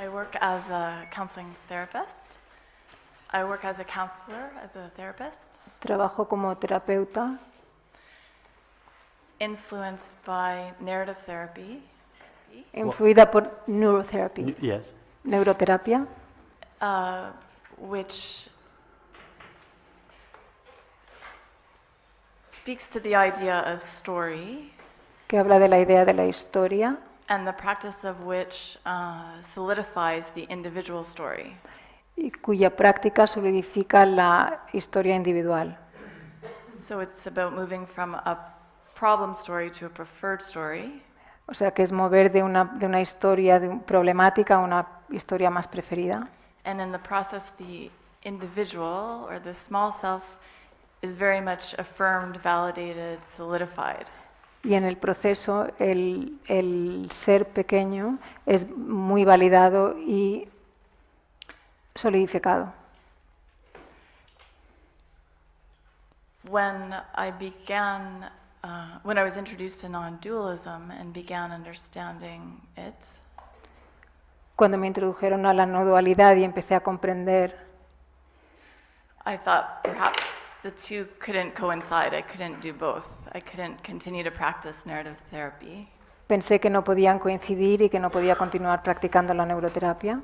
I work as a counseling therapist. I work as a counselor, as a therapist. Trabajo como terapeuta, Influenced by narrative therapy, influida por neurotherapy, Yes. neuroterapia, which speaks to the idea of story, que habla de la idea de la historia and the practice of which solidifies the individual story. y cuya práctica solidifica la historia individual. So it's about moving from a problem story to a preferred story. O sea, que es mover de una historia problemática a una historia más preferida. And in the process, the individual or the small self is very much affirmed, validated, solidified. Y en el proceso el ser pequeño es muy validado y solidificado. When I was introduced to non-dualism and began understanding it, Cuando me introdujeron a la no dualidad y empecé a comprender, I thought perhaps the two couldn't coincide. I couldn't do both. I couldn't continue to practice narrative therapy. pensé que no podían coincidir y que no podía continuar practicando la neuroterapia,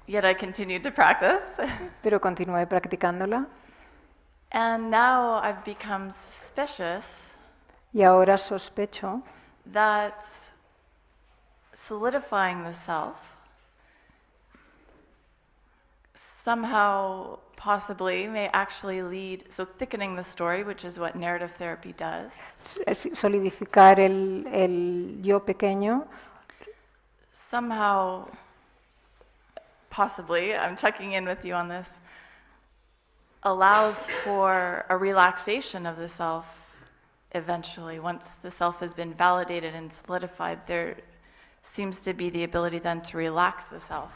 Yet I continued to practice. pero continué practicándola And now I've become suspicious y ahora sospecho that solidifying the self somehow possibly may actually lead, so thickening the story, which is what narrative therapy does, solidificar el yo pequeño, somehow, possibly, I'm checking in with you on this, allows for a relaxation of the self eventually. Once the self has been validated and solidified, there seems to be the ability then to relax the self.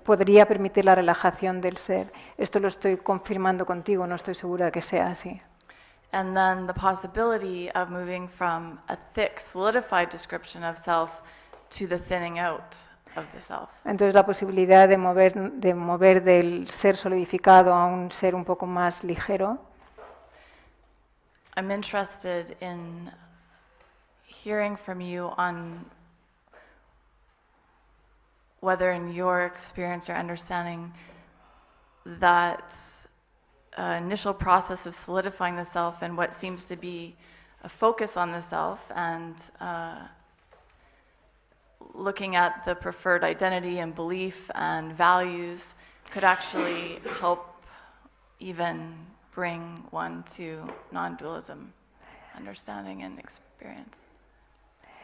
podría permitir la relajación del ser. Esto lo estoy confirmando contigo, no estoy segura de que sea así. And then the possibility of moving from a thick, solidified description of self to the thinning out of the self. Entonces la posibilidad de mover del ser solidificado a un ser un poco más ligero. I'm interested in hearing from you on whether in your experience or understanding that initial process of solidifying the self and what seems to be a focus on the self and looking at the preferred identity and belief and values could actually help even bring one to non-dualism understanding and experience.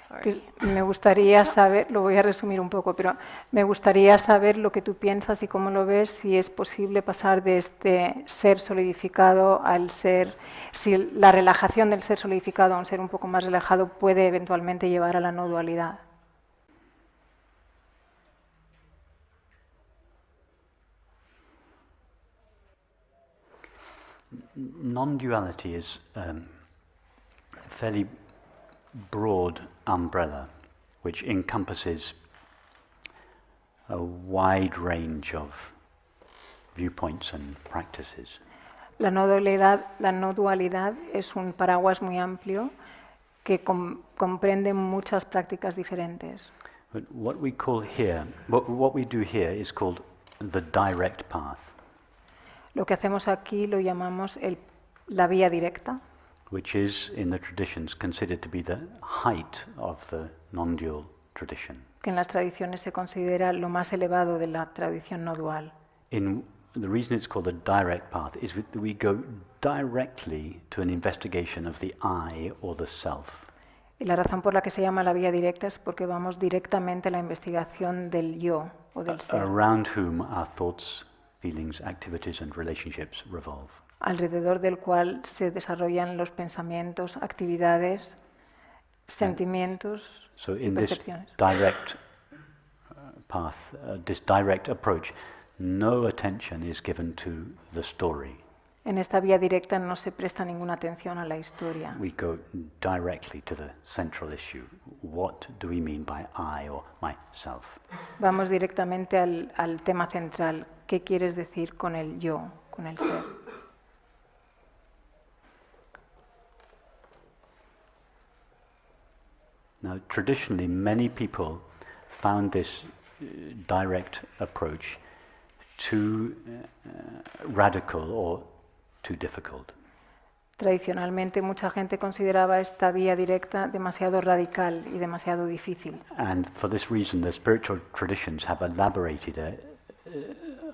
Sorry. Me gustaría saber, lo voy a resumir un poco, pero me gustaría saber lo que tú piensas y cómo lo ves, si es posible pasar de este ser solidificado al ser, si la relajación del ser solidificado a un ser un poco más relajado puede eventualmente llevar a la no dualidad. Non-duality is a fairly broad umbrella which encompasses a wide range of viewpoints and practices. La no dualidad es un paraguas muy amplio que comprende muchas prácticas diferentes. But what we do here is called the direct path, Lo que hacemos aquí lo llamamos la vía directa, which is in the traditions considered to be the height of the non-dual tradition. que en las tradiciones se considera lo más elevado de la tradición no dual. The reason it's called the direct path is that we go directly to an investigation of the I or the self. Y la razón por la que se llama la vía directa es porque vamos directamente a la investigación del yo o del ser, Around whom our thoughts, feelings, activities and relationships revolve. alrededor del cual se desarrollan los pensamientos, actividades, sentimientos So y in this percepciones. direct path, this direct approach, no attention is given to the story. En esta vía directa no se presta ninguna atención a la historia. We go directly to the central issue. What do we mean by I or myself? Vamos directamente al tema central. ¿Qué quieres decir con el yo, con el ser? Now, traditionally, many people found this direct approach too radical or too difficult. Tradicionalmente mucha gente consideraba esta vía directa demasiado radical y demasiado difícil. And for this reason, the spiritual traditions have elaborated a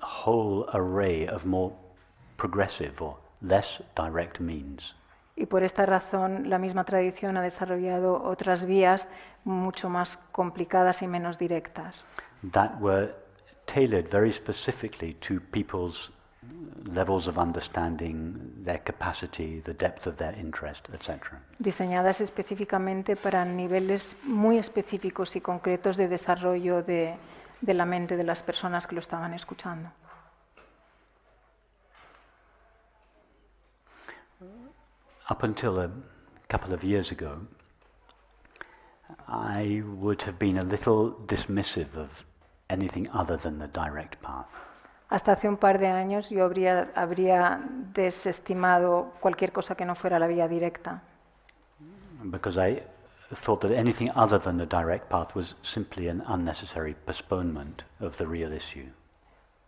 whole array of more progressive or less direct means. Y por esta razón la misma tradición ha desarrollado otras vías mucho más complicadas y menos directas, That were tailored very specifically to people's levels of understanding, their capacity, the depth of their interest, etc. diseñadas específicamente para niveles muy específicos y concretos de desarrollo de la mente de las personas que lo estaban escuchando. Up until a couple of years ago, I would have been a little dismissive of anything other than the direct path. Hasta hace un par de años yo habría desestimado cualquier cosa que no fuera la vía directa, Because I thought that anything other than the direct path was simply an unnecessary postponement of the real issue.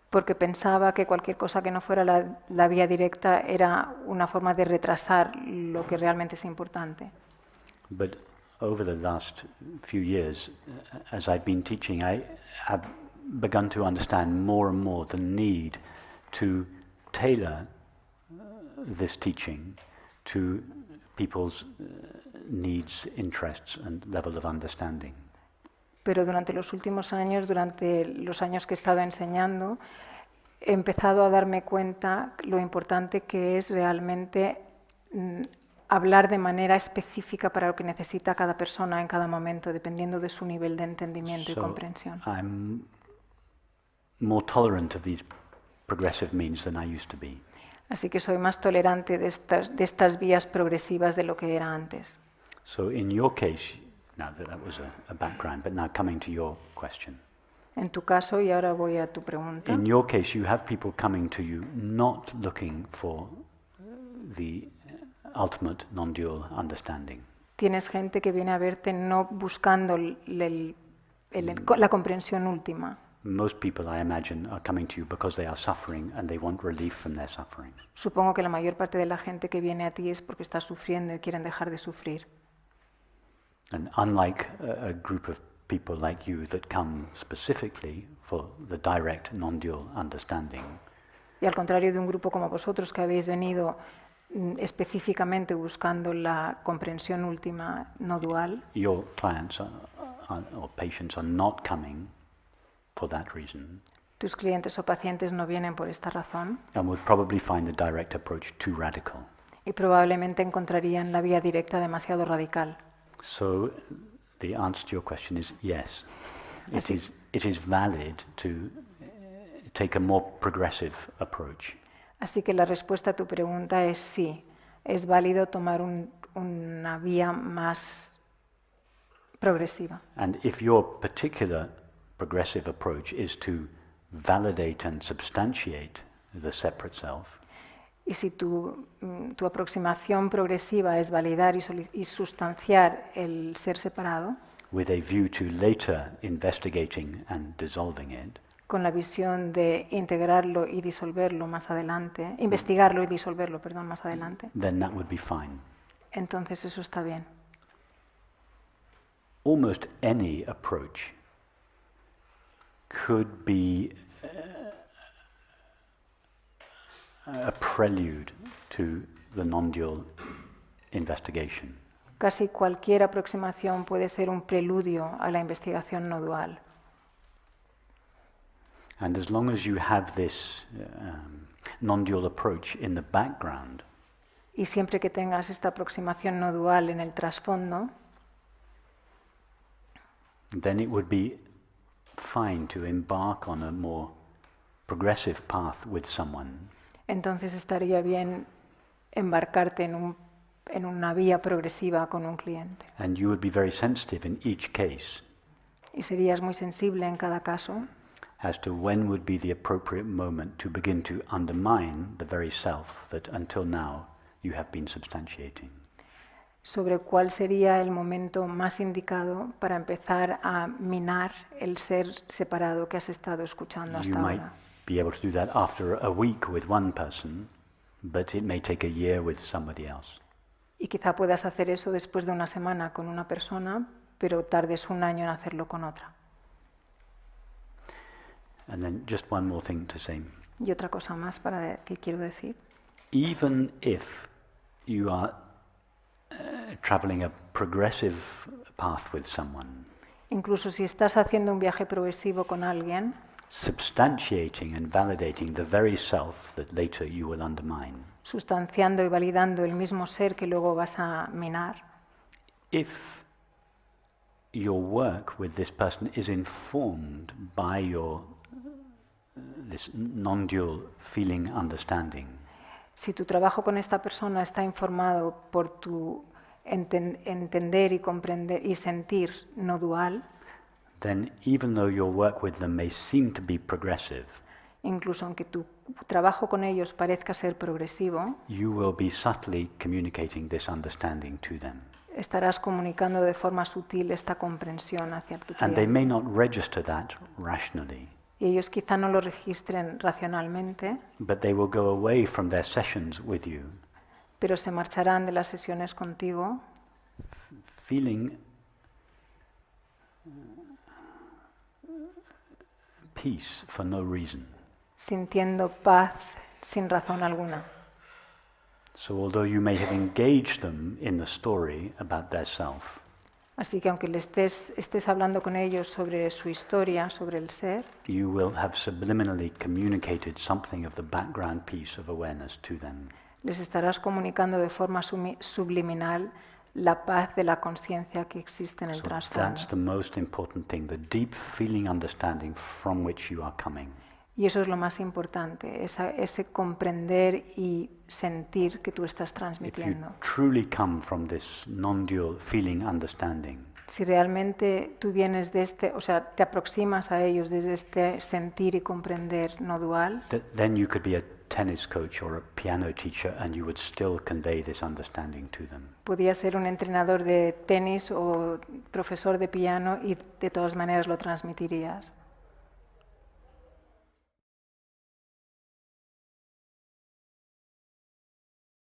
porque pensaba que cualquier cosa que no fuera la vía directa era una forma de retrasar lo que realmente es importante. But over the last few years, as I've been teaching, I have begun to understand more and more the need to tailor this teaching to people's needs, interests, and level of understanding. Pero durante los últimos años, durante los años que he estado enseñando, he empezado a darme cuenta lo importante que es realmente hablar de manera específica para lo que necesita cada persona en cada momento, dependiendo de su nivel de entendimiento y So comprensión. I'm more tolerant of these progressive means than I used to be. Así que soy más tolerante de estas vías progresivas de lo que era antes. So in your case, now that was a background, but now coming to your question. En tu caso, y ahora voy a tu pregunta, In your case, you have people coming to you not looking for the ultimate non-dual understanding. tienes gente que viene a verte no buscando la comprensión última. Most people, I imagine, are coming to you because they are suffering and they want relief from their suffering. Supongo que la mayor parte de la gente que viene a ti es porque está sufriendo y quieren dejar de sufrir. And unlike a group of people like you that come specifically for the direct non-dual understanding, Y al contrario de un grupo como vosotros que habéis venido específicamente buscando la comprensión última no dual, your clients or patients are not coming for that reason tus clientes o pacientes no vienen por esta razón and would probably find the direct approach too radical. y probablemente encontrarían la vía directa demasiado radical. So the answer to your question is yes. It is valid to take a more progressive approach. Así que la respuesta a tu pregunta es sí, es válido tomar una vía más progresiva. And if your particular progressive approach is to validate and substantiate the separate self, Y si tu aproximación progresiva es validar y sustanciar el ser separado, with a view to later investigating and dissolving it, con la visión de integrarlo y disolverlo más adelante, investigarlo y disolverlo, perdón, más adelante, then that would be fine. entonces eso está bien. Almost any approach could be a prelude to the non-dual investigation. Casi cualquier aproximación puede ser un preludio a la investigación no dual. And as long as you have this non-dual approach in the background, Y siempre que tengas esta aproximación no dual en el trasfondo, then it would be fine to embark on a more progressive path with someone entonces estaría bien embarcarte en una vía progresiva con un cliente. And you would be very sensitive in each case Y serías muy sensible en cada caso as to when would be the appropriate moment to begin to undermine the very self that until now you have been substantiating. sobre cuál sería el momento más indicado para empezar a minar el ser separado que has estado escuchando You hasta might ahora. be able to do that after a week with one person, but it may take a year with somebody else. Y quizá puedas hacer eso después de una semana con una persona, pero tardes un año en hacerlo con otra. And then just one more thing to say. Y otra cosa más que quiero decir. Even if you are traveling a progressive path with someone, Incluso si estás haciendo un viaje progresivo con alguien, substantiating and validating the very self that later you will undermine, sustanciando y validando el mismo ser que luego vas a minar, if your work with this person is informed by your this non-dual feeling understanding, si tu trabajo con esta persona está informado por tu entender y comprender y sentir no dual, then even though your work with them may seem to be progressive, incluso aunque tu trabajo con ellos parezca ser progresivo, you will be subtly communicating this understanding to them. estarás comunicando de forma sutil esta comprensión hacia tu And they cliente. may not register that rationally, Y ellos quizá no lo registren racionalmente, but they will go away from their sessions with you pero se marcharán de las sesiones contigo feeling peace for no reason. sintiendo paz sin razón alguna. So although you may have engaged them in the story about their self, Así que aunque estés hablando con ellos sobre su historia, sobre el ser, you will have subliminally communicated something of the background piece of awareness to them. les estarás comunicando de forma subliminal la paz de la conciencia que existe en el So trasfondo. that's the most important thing, the deep feeling understanding from which you are coming. Y eso es lo más importante, ese comprender y sentir que tú estás If you transmitiendo. truly come from this non-dual feeling understanding, Si realmente tú vienes de o sea, te aproximas a ellos desde este sentir y comprender no dual, then you could be a tennis coach or a piano teacher and you would still convey this understanding to them. podía ser un entrenador de tenis o profesor de piano y de todas maneras lo transmitirías.